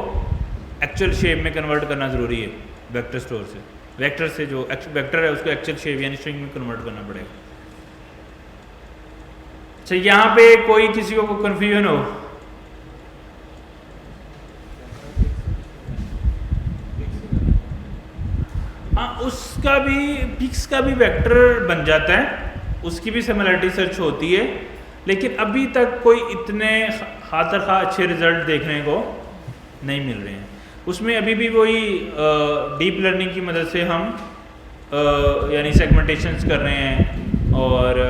एक्चुअल शेप में कन्वर्ट करना ज़रूरी है वेक्टर स्टोर से, वेक्टर से जो वेक्टर है उसको एक्चुअल शेप यानी स्ट्रिंग में कन्वर्ट करना पड़ेगा। अच्छा, यहाँ पे कोई किसी को कन्फ्यूजन हो? हाँ, उसका भी पिक्स का भी वेक्टर बन जाता है, उसकी भी सिमिलरिटी सर्च होती है, लेकिन अभी तक कोई इतने खातर अच्छे रिजल्ट देखने को नहीं मिल रहे हैं। उसमें अभी भी वही डीप लर्निंग की मदद से हम यानी सेगमेंटेशंस कर रहे हैं, और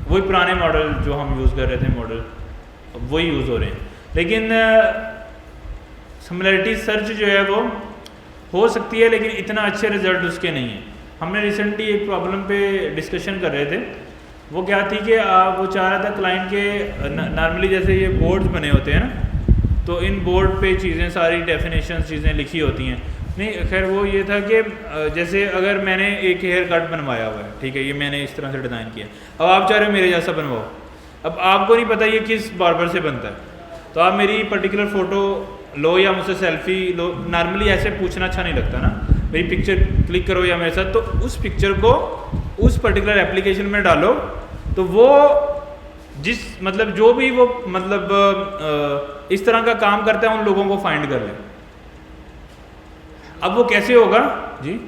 वही पुराने मॉडल जो हम यूज़ कर रहे थे मॉडल वही यूज़ हो रहे हैं। लेकिन सिमिलरिटी सर्च जो है वो हो सकती है, लेकिन इतना अच्छे रिजल्ट उसके नहीं है। हमने रिसेंटली एक प्रॉब्लम पे डिस्कशन कर रहे थे, वो क्या थी कि वो चाह रहा था क्लाइंट के नॉर्मली जैसे ये बोर्ड्स बने होते हैं ना, तो इन बोर्ड पे चीज़ें सारी डेफिनेशन चीज़ें लिखी होती हैं। नहीं, खैर वो ये था कि जैसे अगर मैंने एक हेयर कट बनवाया हुआ है, ठीक है, ये मैंने इस तरह से डिज़ाइन किया, अब आप चाह रहे हो मेरे जैसा बनवाओ, अब आपको नहीं पता ये किस बार्बर से बनता है, तो आप मेरी पर्टिकुलर फ़ोटो लो या मुझसे सेल्फी लो। नॉर्मली ऐसे पूछना अच्छा नहीं लगता ना, मेरी पिक्चर क्लिक करो या मेरे साथ, तो उस पिक्चर को उस पर्टिकुलर एप्लीकेशन में डालो, तो वो जिस मतलब जो भी वो मतलब इस तरह का काम करता है उन लोगों को फाइंड कर ले। अब वो कैसे होगा जी?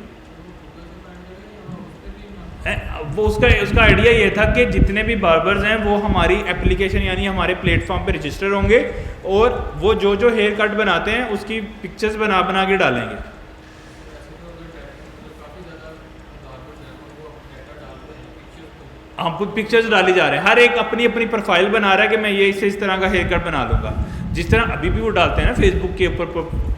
वो उसका आइडिया ये था कि जितने भी बार्बर्स हैं वो हमारी एप्लीकेशन यानी हमारे प्लेटफॉर्म पे रजिस्टर होंगे, और वो जो हेयर कट बनाते हैं उसकी पिक्चर्स बना के डालेंगे। हम खुद पिक्चर्स डाली जा रहे हैं, हर एक अपनी अपनी प्रोफाइल बना रहा है कि मैं ये इस तरह का हेयर कट बना लूँगा, जिस तरह अभी भी वो डालते हैं ना फेसबुक के ऊपर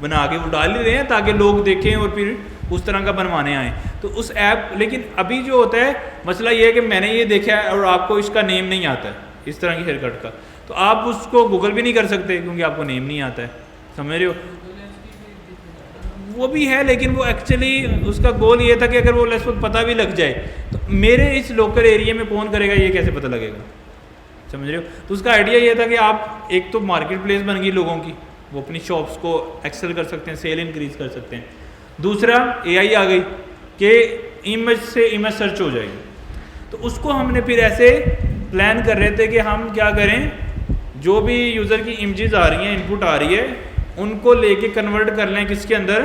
बना के वो डाल ही रहे हैं ताकि लोग देखें और फिर उस तरह का बनवाने आए तो उस ऐप, लेकिन अभी जो होता है मसला ये है कि मैंने ये देखा है और आपको इसका नेम नहीं आता है इस तरह की हेयर कट का, तो आप उसको गूगल भी नहीं कर सकते क्योंकि आपको नेम नहीं आता है, समझ रहे हो। वो भी है लेकिन वो एक्चुअली उसका गोल ये था कि अगर वो लेसबुक पता भी लग जाए तो मेरे इस लोकल एरिया में कौन करेगा, ये कैसे पता लगेगा, समझ रहे हो। तो उसका आइडिया ये था कि आप एक तो मार्केट प्लेस बन गई लोगों की, वो अपनी शॉप्स को एक्सेल कर सकते हैं, सेल इंक्रीज कर सकते हैं। दूसरा एआई आ गई कि इमेज से इमेज सर्च हो जाएगी, तो उसको हमने फिर ऐसे प्लान कर रहे थे कि हम क्या करें, जो भी यूज़र की इमेजेस आ रही हैं, इनपुट आ रही है, उनको लेके कन्वर्ट कर लें किसके अंदर,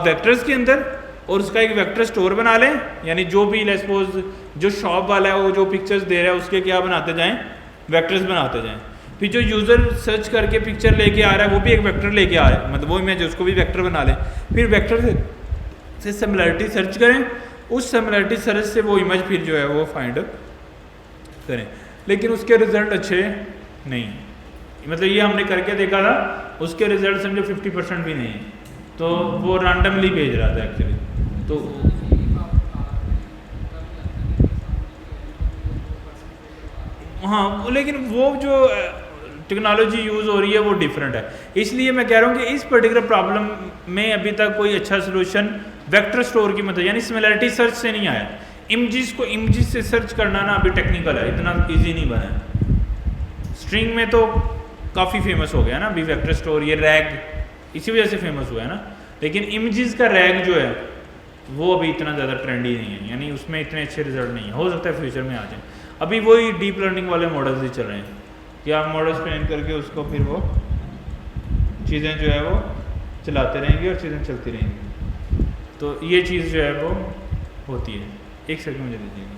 वेक्टर्स के अंदर, और उसका एक वेक्टर स्टोर बना लें। यानी जो भी लेट्स सपोज जो शॉप वाला है वो जो पिक्चर्स दे रहा है उसके क्या बनाते जाएं, वेक्टर्स बनाते जाएं। फिर जो यूज़र सर्च करके पिक्चर लेके आ रहा है वो भी एक वेक्टर लेके आ रहा है, मतलब वो इमेज उसको भी वेक्टर बना लें। फिर वेक्टर से सिमिलरिटी सर्च करें, उस सिमिलरिटी सर्च से वो इमेज फिर जो है वो फाइंड करें, लेकिन उसके रिजल्ट अच्छे नहीं, मतलब ये हमने करके देखा था, उसके रिजल्ट समझो 50% भी नहीं है, तो वो रैंडमली भेज रहा था एक्चुअली। तो हाँ, लेकिन वो जो टेक्नोलॉजी यूज़ हो रही है वो डिफरेंट है, इसलिए मैं कह रहा हूँ कि इस पर्टिकुलर प्रॉब्लम में अभी तक कोई अच्छा सोल्यूशन वेक्टर स्टोर की मदद यानी सिमिलरिटी सर्च से नहीं आया। इमेजेस को इमेजेस से सर्च करना ना अभी टेक्निकल है, इतना इजी नहीं बना है। स्ट्रिंग में तो काफ़ी फेमस हो गया ना अभी वेक्टर स्टोर, ये रैग इसी वजह से फेमस हुआ है ना, लेकिन इमेजेस का रैग जो है वो अभी इतना ज़्यादा ट्रेंडी नहीं है, यानी उसमें इतने अच्छे रिजल्ट नहीं है, हो सकता है फ्यूचर में आ जाए। अभी वही डीप लर्निंग वाले मॉडल्स ही चल रहे हैं कि आप मॉडल्स ट्रेन करके उसको फिर वो चीज़ें जो है वो चलाते रहेंगे और चीज़ें चलती रहेंगी, तो ये चीज़ जो है वो होती है। एक सेकंड मुझे दीजिएगा।